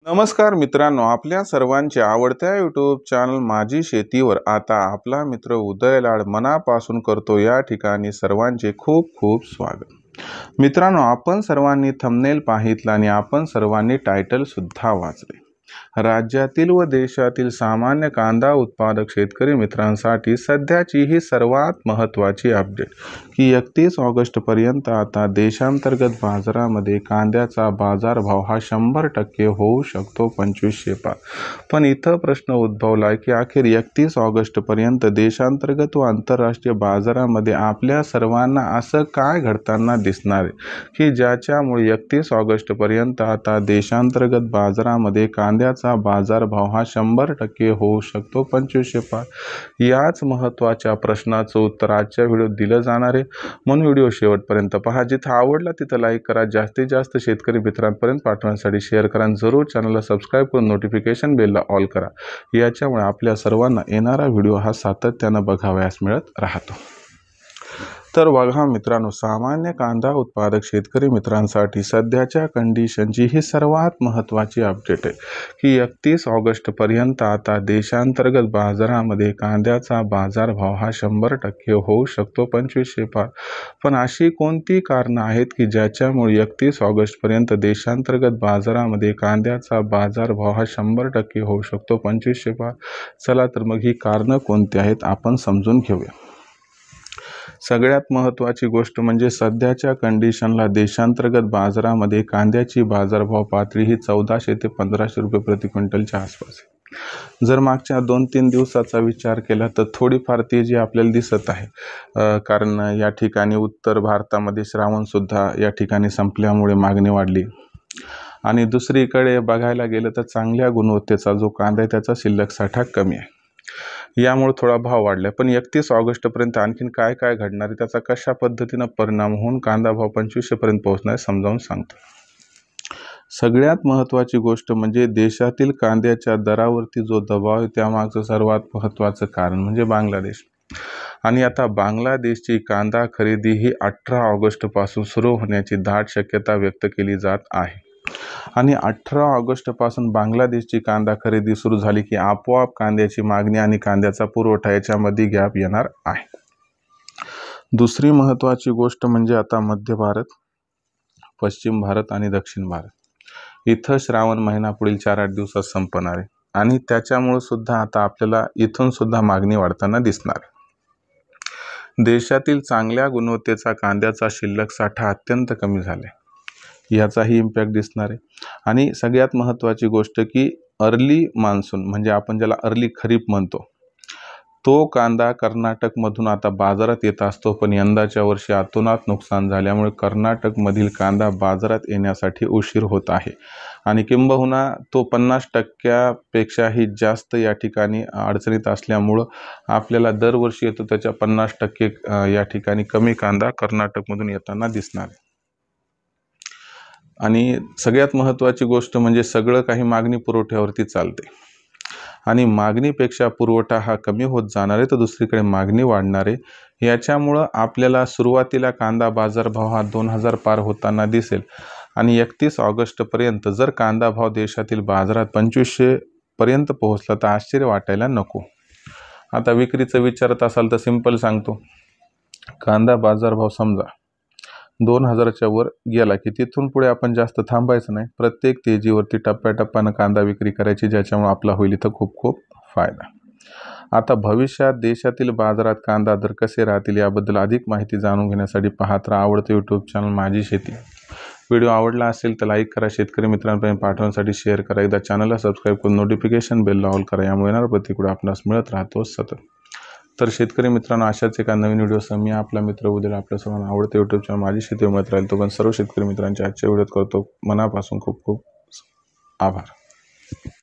नमस्कार मित्रांनो, आपल्या सर्वांच्या आवडत्या यूट्यूब चॅनल माझी शेतीवर आता आपला मित्र उदय लाड मनापासून करतो या ठिकाणी सर्वांचे खूप खूप स्वागत। मित्रांनो, आपण सर्वांनी थंबनेल पाहितलं आणि आपण सर्वांनी टायटल सुद्धा वाचले। राज्यातील व देशातील सामान्य कांदा उत्पादक शेतकरी मित्रांसाठी सध्याची ही सर्वात महत्त्वाची अपडेट की 31 ऑगस्ट पर्यंत आता देशांतर्गत बाजारामध्ये कांद्याचा बाजारभाव हा 100% होऊ शकतो 2500 पार। पण इथं प्रश्न उद्भवला की अखेर 31 ऑगस्ट पर्यंत देशांतर्गत व आंतरराष्ट्रीय बाजारामध्ये आपल्या सर्वांना असं काय घडताना दिसणार आहे की ज्याच्यामुळे 31 ऑगस्ट पर्यंत आता देशांतर्गत बाजारामध्ये कांद्याचा बाजारभाव हा 100% होऊ शकतो 2500 पार। याच महत्त्वाच्या प्रश्नाचं उत्तर आजच्या व्हिडिओत दिलं जाणार आहे, म्हणून व्हिडिओ शेवटपर्यंत पहा। जिथं आवडला तिथं लाईक करा, जास्तीत जास्त शेतकरी मित्रांपर्यंत पाठवण्यासाठी शेअर करा, जरूर चॅनलला सबस्क्राईब करून नोटिफिकेशन बेलला ऑल करा। याच्यामुळे आपल्या सर्वांना येणारा व्हिडिओ हा सातत्यानं बघावयास मिळत राहतो। तर बघा मित्रांनो, सामान्य कांदा उत्पादक शेतकरी मित्रांसाठी सध्याच्या कंडिशनची ही सर्वात महत्त्वाची अपडेट आहे की 31 ऑगस्ट पर्यंत आता देशांतर्गत बाजारामध्ये कांद्याचा बाजारभाव हा 100% होऊ शकतो 2500 पार। पण अशी कोणती कारणं आहेत की ज्याच्यामुळे 31 ऑगस्ट पर्यंत देशांतर्गत बाजारामध्ये कांद्याचा बाजारभाव हा 100% होऊ शकतो 2500 पार? चला तर मग ही कारणं कोणती आहेत आपण समजून घेऊया। सगळ्यात महत्त्वाची गोष्ट म्हणजे सध्याच्या कंडिशनला देशांतर्गत बाजारामध्ये कांद्याची बाजारभाव पातळी ही 1400 ते 1500 रुपये प्रति क्विंटलच्या आसपास आहे। जर मागच्या 2-3 दिवसाचा विचार केला तर थोडीफार तेजी आपल्याला दिसत आहे, कारण या ठिकाणी उत्तर भारतामध्ये श्रावणसुद्धा या ठिकाणी संपल्यामुळे मागणी वाढली आणि दुसरीकडे बघायला गेलं तर चांगल्या गुणवत्तेचा जो कांदा आहे त्याचा शिल्लक साठा कमी आहे, यामुळे थोडा भाव वाढला। पण 31 ऑगस्टपर्यंत आणखीन काय काय घडणार आहे, त्याचा कशा पद्धतीनं परिणाम होऊन कांदा भाव 2500 पर्यंत पोहोचणार आहे समजावून सांगतो। सगळ्यात महत्त्वाची गोष्ट म्हणजे देशातील कांद्याच्या दरावरती जो दबाव आहे त्यामागचं सर्वात महत्त्वाचं कारण म्हणजे बांगलादेश। आणि आता बांगलादेशची कांदा खरेदी ही 18 ऑगस्टपासून सुरू होण्याची दाट शक्यता व्यक्त केली जात आहे। आणि 18 ऑगस्टपासून बांगलादेशची कांदा खरेदी सुरू झाली की आपोआप कांद्याची मागणी आणि कांद्याचा पुरवठा याच्यामध्ये गॅप येणार आहे। दुसरी महत्त्वाची गोष्ट म्हणजे आता मध्य भारत, पश्चिम भारत आणि दक्षिण भारत इथं श्रावण महिना पुढील 4-8 दिवसात संपणार आहे आणि त्याच्यामुळे सुद्धा आता आपल्याला इथून सुद्धा मागणी वाढताना दिसणार आहे। देशातील चांगल्या गुणवत्तेचा कांद्याचा शिल्लक साठा अत्यंत कमी झाला आहे, याचाही इम्पॅक्ट दिसणार आहे। आणि सगळ्यात महत्त्वाची गोष्ट की अर्ली मान्सून म्हणजे आपण ज्याला अर्ली खरीप म्हणतो तो कांदा कर्नाटकमधून आता बाजारात येत असतो, पण यंदाच्या वर्षी अतोनात नुकसान झाल्यामुळे कर्नाटकमधील कांदा बाजारात येण्यासाठी उशीर होत आहे आणि किंबहुना तो 50%पेक्षाही जास्त या ठिकाणी अडचणीत असल्यामुळं आपल्याला दरवर्षी येतो त्याच्या 50% या ठिकाणी कमी कांदा कर्नाटकमधून येताना दिसणार आहे। आणि सगळ्यात महत्त्वाची गोष्ट म्हणजे सगळं काही मागणी पुरवठ्यावरती चालते आणि मागणीपेक्षा पुरवठा हा कमी होत जाणार आहे तर दुसरीकडे मागणी वाढणार आहे। याच्यामुळं आपल्याला सुरुवातीला कांदा बाजारभाव हा 2000 पार होताना दिसेल आणि 31 ऑगस्टपर्यंत जर कांदा भाव देशातील बाजारात 2500 पर्यंत पोहोचला तर आश्चर्य वाटायला नको। आता विक्रीचं विचारत असाल तर सिंपल सांगतो, कांदा बाजारभाव समजा 2000च्या वर गेला की तिथून पुढे आपण जास्त थांबायचं नाही, प्रत्येक तेजीवरती टप्प्याटप्प्यानं कांदा विक्री करायची, ज्याच्यामुळे आपला होईल इथं खूप खूप फायदा। आता भविष्यात देशातील बाजारात कांदा दर कसे राहतील याबद्दल अधिक माहिती जाणून घेण्यासाठी पाहत राहा आवडते यूट्यूब चॅनल माझी शेती। व्हिडिओ आवडला असेल तर लाईक करा, शेतकरी मित्रांपर्यंत पाठवण्यासाठी शेअर करा, एकदा चॅनलला सबस्क्राईब करून नोटिफिकेशन बेलला ऑल करा, यामुळे येणारा प्रतिक्रिया आपणास मिळत राहतो सतत। तर शेतकरी मित्रांनो, अशाच एका नवीन व्हिडिओसह मी आपला मित्र उद्या आपल्या सर्वांना आवडते यूट्यूब चॅनल माझी शेती मिळत राहील। तो पण सर्व शेतकरी मित्रांच्या आजच्या व्हिडिओत करतो मनापासून खूप खूप आभार।